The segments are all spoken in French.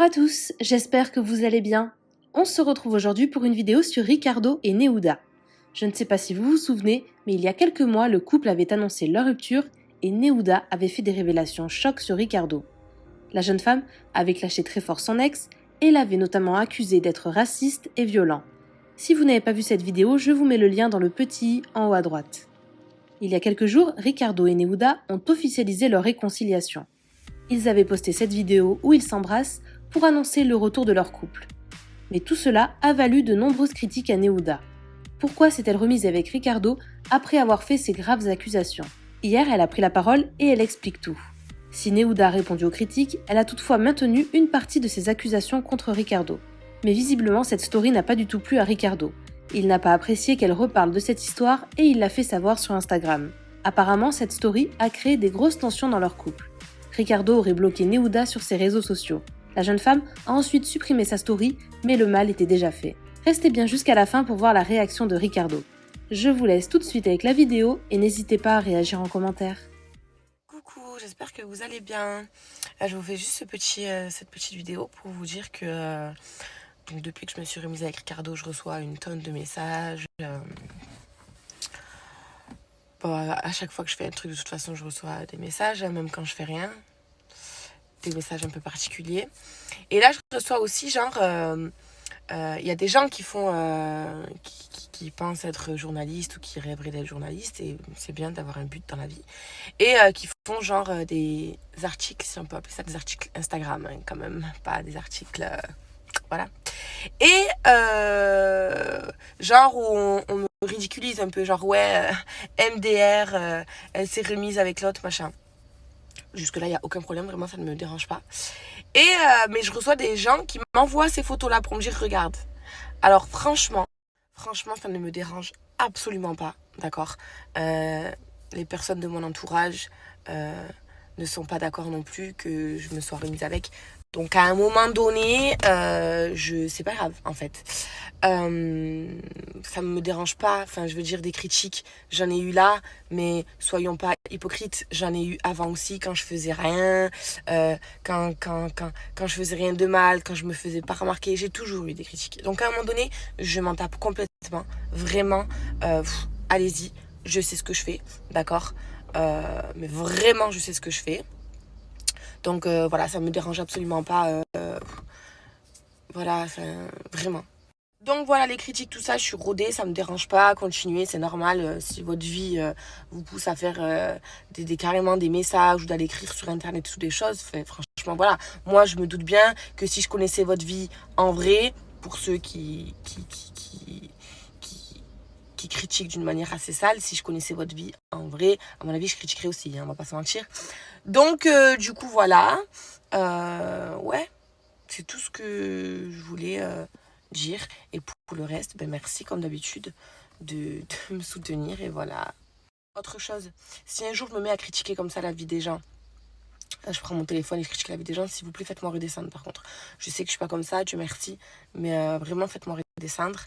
à tous, j'espère que vous allez bien. On se retrouve aujourd'hui pour une vidéo sur Ricardo et Nehuda. Je ne sais pas si vous vous souvenez, mais il y a quelques mois, le couple avait annoncé leur rupture et Nehuda avait fait des révélations chocs sur Ricardo. La jeune femme avait clashé très fort son ex et l'avait notamment accusé d'être raciste et violent. Si vous n'avez pas vu cette vidéo, je vous mets le lien dans le petit i en haut à droite. Il y a quelques jours, Ricardo et Nehuda ont officialisé leur réconciliation. Ils avaient posté cette vidéo où ils s'embrassent pour annoncer le retour de leur couple. Mais tout cela a valu de nombreuses critiques à Nehuda. Pourquoi s'est-elle remise avec Ricardo après avoir fait ces graves accusations ? Hier, elle a pris la parole et elle explique tout. Si Nehuda a répondu aux critiques, elle a toutefois maintenu une partie de ses accusations contre Ricardo. Mais visiblement, cette story n'a pas du tout plu à Ricardo. Il n'a pas apprécié qu'elle reparle de cette histoire et il l'a fait savoir sur Instagram. Apparemment, cette story a créé des grosses tensions dans leur couple. Ricardo aurait bloqué Nehuda sur ses réseaux sociaux. La jeune femme a ensuite supprimé sa story, mais le mal était déjà fait. Restez bien jusqu'à la fin pour voir la réaction de Ricardo. Je vous laisse tout de suite avec la vidéo et n'hésitez pas à réagir en commentaire. Coucou, j'espère que vous allez bien. Je vous fais juste cette petite vidéo pour vous dire que donc depuis que je me suis remise avec Ricardo, je reçois une tonne de messages. À chaque fois que je fais un truc, de toute façon, je reçois des messages, même quand je fais rien. Des messages un peu particuliers. Et là, je reçois aussi il y a des gens qui font qui pensent être journalistes ou qui rêveraient d'être journalistes, et c'est bien d'avoir un but dans la vie, et qui font des articles, si on peut appeler ça des articles Instagram, hein, quand même, pas des articles voilà, et où on me ridiculise un peu, MDR, elle s'est remise avec l'autre, machin. Jusque là il n'y a aucun problème, vraiment ça ne me dérange pas. Et mais je reçois des gens qui m'envoient ces photos là pour me dire regarde. Alors franchement ça ne me dérange absolument pas, d'accord. Les personnes de mon entourage ne sont pas d'accord non plus que je me sois remise avec. Donc à un moment donné, c'est pas grave en fait. Ça me dérange pas. Enfin, je veux dire, des critiques, j'en ai eu là, mais soyons pas hypocrites. J'en ai eu avant aussi, quand je faisais rien, quand je faisais rien de mal, quand je me faisais pas remarquer. J'ai toujours eu des critiques. Donc à un moment donné, je m'en tape complètement. Vraiment, allez-y. Je sais ce que je fais, d'accord. Mais vraiment, je sais ce que je fais. Donc voilà, ça me dérange absolument pas. Voilà, vraiment. Donc voilà, les critiques, tout ça, je suis rodée, ça me dérange pas, continuez, c'est normal. Si votre vie vous pousse à faire carrément des messages ou d'aller écrire sur internet ou des choses, franchement voilà. Moi je me doute bien que si je connaissais votre vie en vrai, pour ceux qui critiquent d'une manière assez sale, si je connaissais votre vie en vrai, à mon avis je critiquerais aussi, hein, on va pas se mentir. Donc du coup voilà, ouais, c'est tout ce que je voulais dire. Et pour le reste, merci comme d'habitude de me soutenir, et voilà. Autre chose, si un jour je me mets à critiquer comme ça la vie des gens, je prends mon téléphone et je critique la vie des gens, s'il vous plaît faites-moi redescendre par contre. Je sais que je suis pas comme ça, Dieu merci, mais vraiment faites-moi redescendre.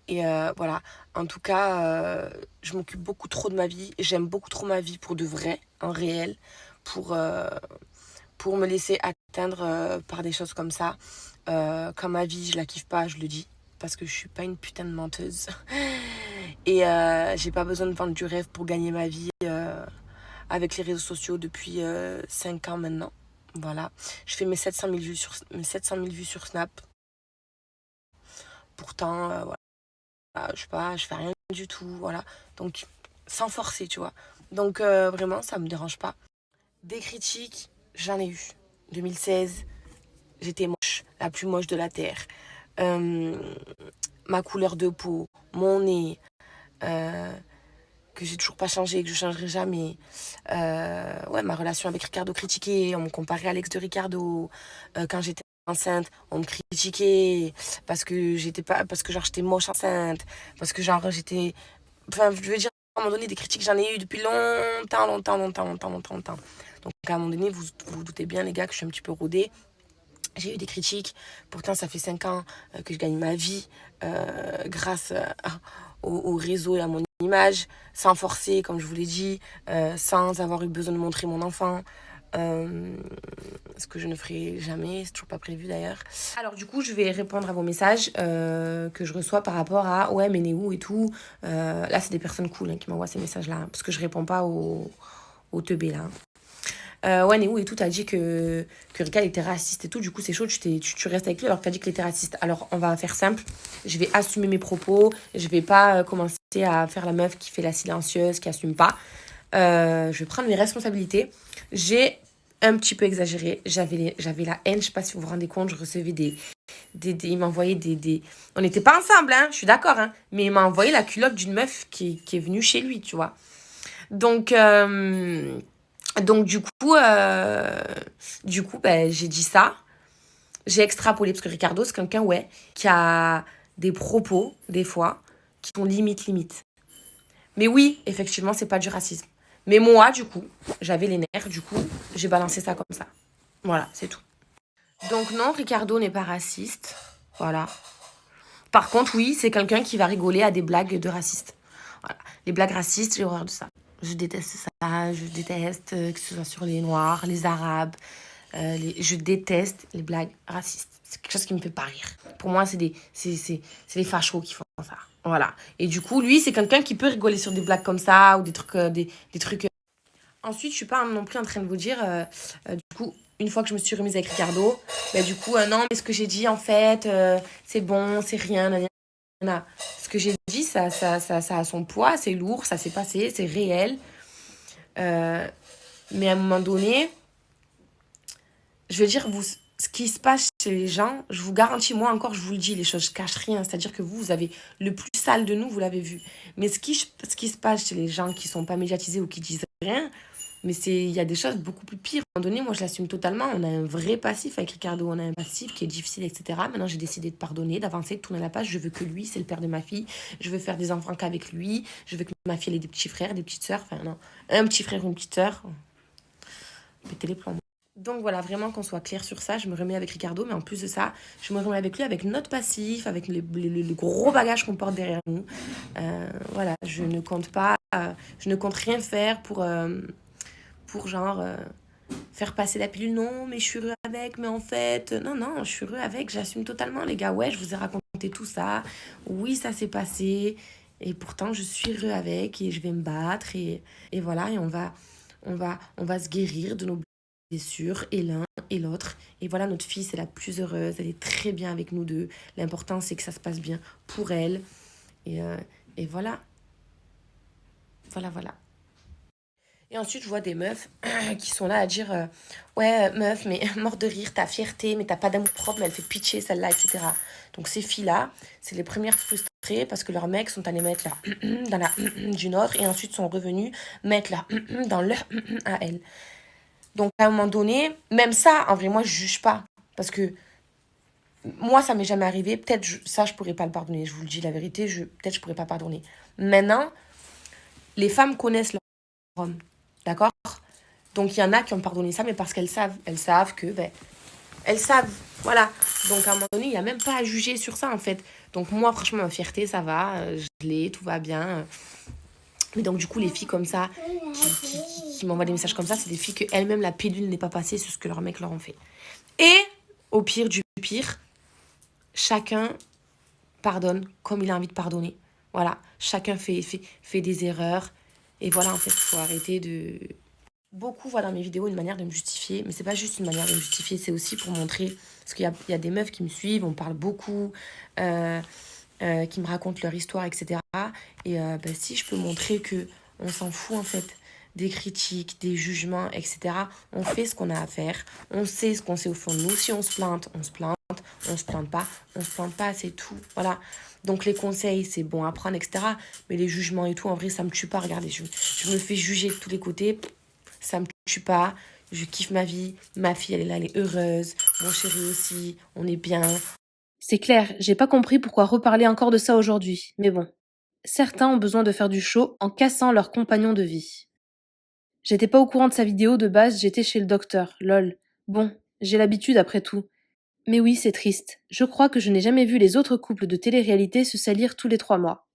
Et voilà, en tout cas, je m'occupe beaucoup trop de ma vie, j'aime beaucoup trop ma vie pour de vrai, en réel, pour me laisser atteindre par des choses comme ça. Quand ma vie je la kiffe pas, je le dis, parce que je suis pas une putain de menteuse. Et j'ai pas besoin de vendre du rêve pour gagner ma vie avec les réseaux sociaux depuis 5 ans maintenant. Voilà, je fais mes 700 000 vues sur Snap. Pourtant voilà, je fais rien du tout, voilà. Donc sans forcer, tu vois. Donc vraiment ça me dérange pas. Des critiques, j'en ai eu. 2016, j'étais moche, la plus moche de la terre. Ma couleur de peau, mon nez, que j'ai toujours pas changé, que je changerai jamais. Ma relation avec Ricardo critiquée, on me comparait à l'ex de Ricardo. Quand j'étais enceinte, on me critiquait parce que j'étais moche enceinte, parce que j'étais, enfin je veux dire, à un moment donné des critiques j'en ai eu depuis longtemps. Donc à un moment donné vous doutez bien les gars que je suis un petit peu rodée. J'ai eu des critiques, pourtant ça fait 5 ans que je gagne ma vie grâce au réseau et à mon image, sans forcer, comme je vous l'ai dit, sans avoir eu besoin de montrer mon enfant. Ce que je ne ferai jamais, c'est toujours pas prévu d'ailleurs. Alors du coup, je vais répondre à vos messages que je reçois par rapport à ouais, mais né où et tout. Là, c'est des personnes cool hein, qui m'envoient ces messages-là, hein, parce que je réponds pas aux teubés là. Ouais, Néou et tout, t'as dit que Rika était raciste et tout, du coup c'est chaud, tu restes avec lui alors que t'as dit qu'il était raciste. Alors on va faire simple, je vais assumer mes propos, je vais pas commencer à faire la meuf qui fait la silencieuse, qui assume pas. Je vais prendre mes responsabilités. J'ai un petit peu exagéré, j'avais la haine, je sais pas si vous vous rendez compte, je recevais il m'envoyait On n'était pas ensemble, hein, je suis d'accord, hein, mais il m'a envoyé la culotte d'une meuf qui est venue chez lui, tu vois. Donc... Donc du coup ben, j'ai dit ça. J'ai extrapolé parce que Ricardo, c'est quelqu'un, ouais, qui a des propos, des fois, qui sont limite. Mais oui, effectivement, c'est pas du racisme. Mais moi, du coup, j'avais les nerfs, du coup, j'ai balancé ça comme ça. Voilà, c'est tout. Donc non, Ricardo n'est pas raciste. Voilà. Par contre, oui, c'est quelqu'un qui va rigoler à des blagues de racistes. Voilà. Les blagues racistes, j'ai horreur de ça. Je déteste ça. Je déteste que ce soit sur les Noirs, les Arabes. Je déteste les blagues racistes. C'est quelque chose qui me fait pas rire. Pour moi, c'est les fachos qui font ça. Voilà. Et du coup, lui, c'est quelqu'un qui peut rigoler sur des blagues comme ça ou des trucs... des trucs Ensuite, je suis pas non plus en train de vous dire... du coup, une fois que je me suis remise avec Ricardo, bah, du coup, non, mais ce que j'ai dit, en fait, c'est bon, c'est rien. Nanana. Ce que j'ai dit, ça a son poids, c'est lourd, ça s'est passé, c'est réel. Mais à un moment donné, je veux dire, ce qui se passe chez les gens, je vous garantis, moi encore, je vous le dis, les choses, je cache rien. C'est-à-dire que vous avez le plus sale de nous, vous l'avez vu. Mais ce qui se passe chez les gens qui sont pas médiatisés ou qui disent rien, mais il y a des choses beaucoup plus pires. À un moment donné, moi, je l'assume totalement. On a un vrai passif avec Ricardo. On a un passif qui est difficile, etc. Maintenant, j'ai décidé de pardonner, d'avancer, de tourner la page. Je veux que lui, c'est le père de ma fille. Je veux faire des enfants qu'avec lui. Je veux que ma fille ait des petits frères, des petites sœurs. Enfin, non. Un petit frère ou une petite sœur. Pétez les plombs. Donc voilà, vraiment qu'on soit clair sur ça, je me remets avec Ricardo, mais en plus de ça, je me remets avec lui, avec notre passif, avec les gros bagages qu'on porte derrière nous. Voilà, je ne compte rien faire pour genre faire passer la pilule. Non, mais je suis heureux avec, mais en fait, non, je suis heureux avec, j'assume totalement les gars. Ouais, je vous ai raconté tout ça. Oui, ça s'est passé. Et pourtant, je suis heureux avec et je vais me battre. Et voilà, et on va se guérir de nos blessures, et l'un et l'autre. Et voilà, notre fille, c'est la plus heureuse. Elle est très bien avec nous deux. L'important, c'est que ça se passe bien pour elle. Et voilà. Voilà. Et ensuite, je vois des meufs qui sont là à dire ouais, meuf, mais mort de rire, ta fierté, mais t'as pas d'amour propre, mais elle fait pitcher celle-là, etc. Donc, ces filles-là, c'est les premières frustrées parce que leurs mecs sont allés mettre là dans la d'une autre et ensuite sont revenus mettre là dans leur à elle. Donc, à un moment donné, même ça, en vrai, moi, je juge pas. Parce que moi, ça m'est jamais arrivé. Peut-être, ça, je pourrais pas le pardonner. Je vous le dis la vérité, peut-être, je pourrais pas pardonner. Maintenant, les femmes connaissent leur homme. D'accord? Donc, il y en a qui ont pardonné ça, mais parce qu'elles savent. Elles savent que, elles savent. Voilà. Donc, à un moment donné, il n'y a même pas à juger sur ça, en fait. Donc, moi, franchement, ma fierté, ça va. Je l'ai, tout va bien. Mais donc, du coup, les filles comme ça, qui m'envoient des messages comme ça, c'est des filles que elles-mêmes, la pilule n'est pas passée sur ce que leurs mecs leur ont fait. Et, au pire du pire, chacun pardonne comme il a envie de pardonner. Voilà. Chacun fait des erreurs. Et voilà, en fait, il faut arrêter de... Beaucoup voient dans mes vidéos une manière de me justifier, mais c'est pas juste une manière de me justifier, c'est aussi pour montrer, parce qu'il y a des meufs qui me suivent, on parle beaucoup, qui me racontent leur histoire, etc. Et si je peux montrer que on s'en fout en fait des critiques, des jugements, etc. On fait ce qu'on a à faire, on sait ce qu'on sait au fond de nous. Si on se plante, on se plante, on se plante pas, c'est tout. Voilà. Donc les conseils, c'est bon à prendre, etc. Mais les jugements et tout, en vrai, ça me tue pas. Regardez, je me fais juger de tous les côtés. Ça me tue pas, je kiffe ma vie, ma fille elle est là, elle est heureuse, mon chéri aussi, on est bien. C'est clair, j'ai pas compris pourquoi reparler encore de ça aujourd'hui, mais bon. Certains ont besoin de faire du show en cassant leur compagnon de vie. J'étais pas au courant de sa vidéo de base, j'étais chez le docteur, lol. Bon, j'ai l'habitude après tout. Mais oui, c'est triste. Je crois que je n'ai jamais vu les autres couples de télé-réalité se salir tous les 3 mois.